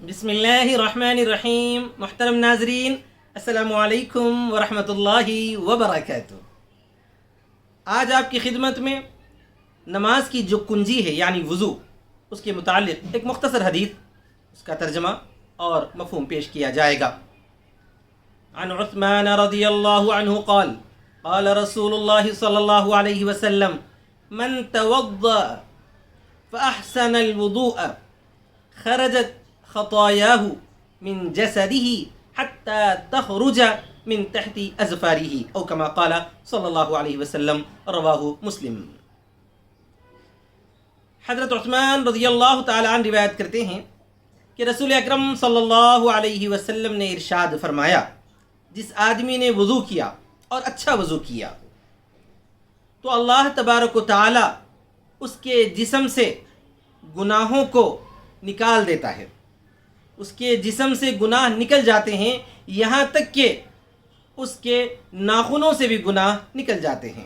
بسم اللہ الرحمن الرحیم. محترم ناظرین، السلام علیکم ورحمۃ اللہ وبرکاتہ. آج آپ کی خدمت میں نماز کی جو کنجی ہے یعنی وضو، اس کے متعلق ایک مختصر حدیث، اس کا ترجمہ اور مفہوم پیش کیا جائے گا. عن عثمان رضی اللہ عنہ قال قال رسول اللہ صلی اللہ علیہ وسلم من توضأ فأحسن الوضوء خرجت خطاياه من جسده حتى تخرج من تحت أظفاره أو كما قال صلی اللہ علیہ وسلم. رواہ مسلم. حضرت عثمان رضی اللہ تعالی عنہ روایت کرتے ہیں کہ رسول اکرم صلی اللہ علیہ وسلم نے ارشاد فرمایا، جس آدمی نے وضو کیا اور اچھا وضو کیا تو اللہ تبارک و تعالی اس کے جسم سے گناہوں کو نکال دیتا ہے. اس کے جسم سے گناہ نکل جاتے ہیں، یہاں تک کہ اس کے ناخنوں سے بھی گناہ نکل جاتے ہیں.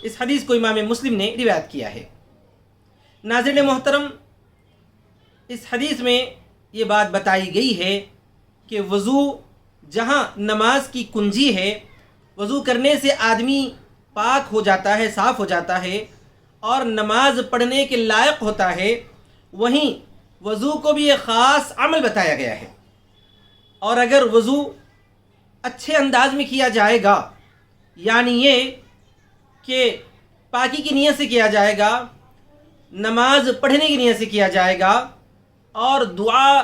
اس حدیث کو امام مسلم نے روایت کیا ہے. ناظرین محترم، اس حدیث میں یہ بات بتائی گئی ہے کہ وضو جہاں نماز کی کنجی ہے، وضو کرنے سے آدمی پاک ہو جاتا ہے، صاف ہو جاتا ہے اور نماز پڑھنے کے لائق ہوتا ہے، وہیں وضو کو بھی ایک خاص عمل بتایا گیا ہے. اور اگر وضو اچھے انداز میں کیا جائے گا، یعنی یہ کہ پاکی کی نیت سے کیا جائے گا، نماز پڑھنے کی نیت سے کیا جائے گا اور دعا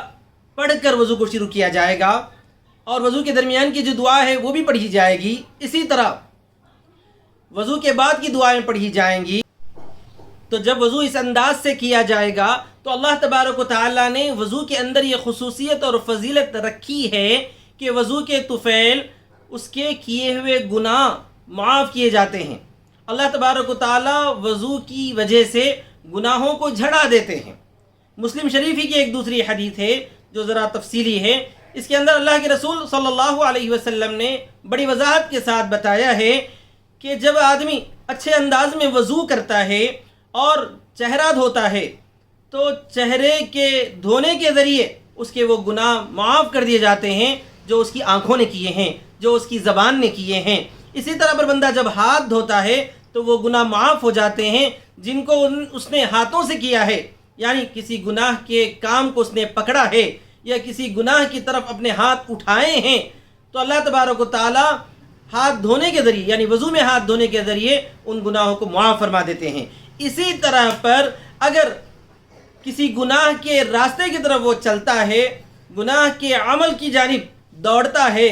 پڑھ کر وضو کو شروع کیا جائے گا، اور وضو کے درمیان کی جو دعا ہے وہ بھی پڑھی جائے گی، اسی طرح وضو کے بعد کی دعائیں پڑھی جائیں گی. تو جب وضو اس انداز سے کیا جائے گا تو اللہ تبارک و تعالیٰ نے وضو کے اندر یہ خصوصیت اور فضیلت رکھی ہے کہ وضو کے طفیل اس کے کیے ہوئے گناہ معاف کیے جاتے ہیں. اللہ تبارک و تعالیٰ وضو کی وجہ سے گناہوں کو جھڑا دیتے ہیں. مسلم شریف ہی کی ایک دوسری حدیث ہے جو ذرا تفصیلی ہے. اس کے اندر اللہ کے رسول صلی اللہ علیہ وسلم نے بڑی وضاحت کے ساتھ بتایا ہے کہ جب آدمی اچھے انداز میں وضو کرتا ہے اور چہرہ دھوتا ہے تو چہرے کے دھونے کے ذریعے اس کے وہ گناہ معاف کر دیے جاتے ہیں جو اس کی آنکھوں نے کیے ہیں، جو اس کی زبان نے کیے ہیں. اسی طرح پر بندہ جب ہاتھ دھوتا ہے تو وہ گناہ معاف ہو جاتے ہیں جن کو اس نے ہاتھوں سے کیا ہے، یعنی کسی گناہ کے کام کو اس نے پکڑا ہے یا کسی گناہ کی طرف اپنے ہاتھ اٹھائے ہیں، تو اللہ تبارک و تعالی ہاتھ دھونے کے ذریعے یعنی وضو میں ہاتھ دھونے کے ذریعے ان گناہوں کو معاف فرما دیتے ہیں. اسی طرح پر اگر کسی گناہ کے راستے کی طرف وہ چلتا ہے، گناہ کے عمل کی جانب دوڑتا ہے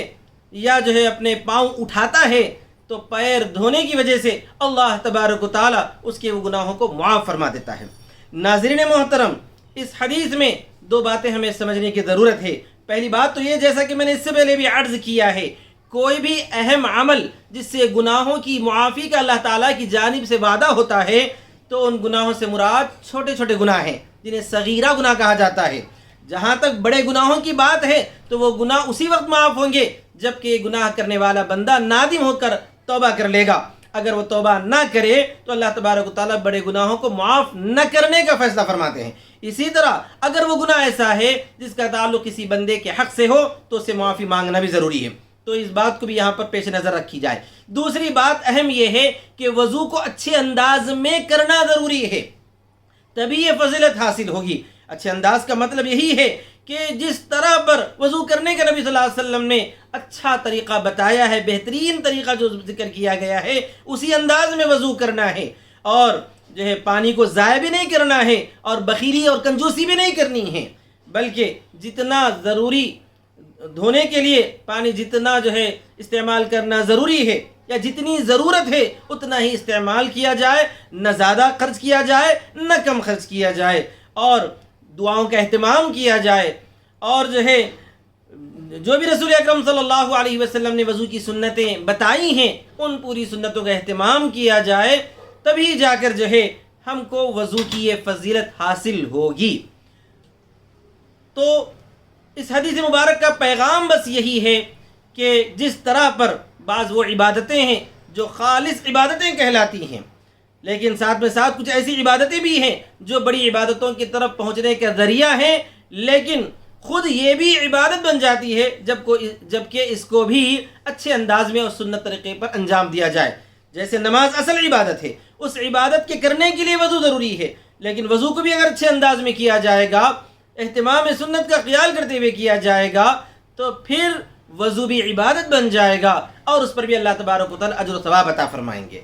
یا اپنے پاؤں اٹھاتا ہے، تو پیر دھونے کی وجہ سے اللہ تبارک و تعالی اس کے وہ گناہوں کو معاف فرما دیتا ہے. ناظرین محترم، اس حدیث میں دو باتیں ہمیں سمجھنے کی ضرورت ہے. پہلی بات تو یہ، جیسا کہ میں نے اس سے پہلے بھی عرض کیا ہے، کوئی بھی اہم عمل جس سے گناہوں کی معافی کا اللہ تعالیٰ کی جانب سے وعدہ ہوتا ہے تو ان گناہوں سے مراد چھوٹے چھوٹے گناہ ہیں جنہیں صغیرہ گناہ کہا جاتا ہے. جہاں تک بڑے گناہوں کی بات ہے تو وہ گناہ اسی وقت معاف ہوں گے جب کہ گناہ کرنے والا بندہ نادم ہو کر توبہ کر لے گا. اگر وہ توبہ نہ کرے تو اللہ تبارک و تعالیٰ بڑے گناہوں کو معاف نہ کرنے کا فیصلہ فرماتے ہیں. اسی طرح اگر وہ گناہ ایسا ہے جس کا تعلق کسی بندے کے حق سے ہو تو اسے معافی مانگنا بھی ضروری ہے. تو اس بات کو بھی یہاں پر پیش نظر رکھی جائے. دوسری بات اہم یہ ہے کہ وضو کو اچھے انداز میں کرنا ضروری ہے، تبھی یہ فضیلت حاصل ہوگی. اچھے انداز کا مطلب یہی ہے کہ جس طرح پر وضو کرنے کا نبی صلی اللہ علیہ وسلم نے اچھا طریقہ بتایا ہے، بہترین طریقہ جو ذکر کیا گیا ہے، اسی انداز میں وضو کرنا ہے اور پانی کو ضائع بھی نہیں کرنا ہے اور بخیلی اور کنجوسی بھی نہیں کرنی ہے، بلکہ جتنا ضروری دھونے کے لیے پانی جتنا استعمال کرنا ضروری ہے یا جتنی ضرورت ہے اتنا ہی استعمال کیا جائے، نہ زیادہ خرچ کیا جائے نہ کم خرچ کیا جائے، اور دعاؤں کا اہتمام کیا جائے، اور جو بھی رسول اکرم صلی اللہ علیہ وسلم نے وضو کی سنتیں بتائی ہیں ان پوری سنتوں کا اہتمام کیا جائے، تبھی جا کر ہم کو وضو کی یہ فضیلت حاصل ہوگی. تو اس حدیث مبارک کا پیغام بس یہی ہے کہ جس طرح پر بعض وہ عبادتیں ہیں جو خالص عبادتیں کہلاتی ہیں، لیکن ساتھ میں ساتھ کچھ ایسی عبادتیں بھی ہیں جو بڑی عبادتوں کی طرف پہنچنے کا ذریعہ ہیں، لیکن خود یہ بھی عبادت بن جاتی ہے جبکہ اس کو بھی اچھے انداز میں اور سنت طریقے پر انجام دیا جائے. جیسے نماز اصل عبادت ہے، اس عبادت کے کرنے کے لیے وضو ضروری ہے، لیکن وضو کو بھی اگر اچھے انداز میں کیا جائے گا، اہتمام سنت کا خیال کرتے ہوئے کیا جائے گا، تو پھر وضو بھی عبادت بن جائے گا اور اس پر بھی اللہ تبارک و تعالی اجر و ثواب عطا فرمائیں گے.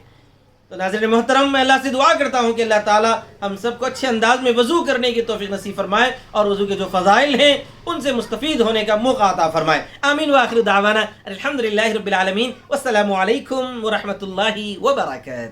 تو ناظرین محترم، میں اللہ سے دعا کرتا ہوں کہ اللہ تعالی ہم سب کو اچھے انداز میں وضو کرنے کی توفیق نصیب فرمائے اور وضو کے جو فضائل ہیں ان سے مستفید ہونے کا موقع عطا فرمائے. آمین وآخر دعوانا الحمدللہ رب العالمین، والسلام علیکم ورحمۃ اللہ وبرکاتہ.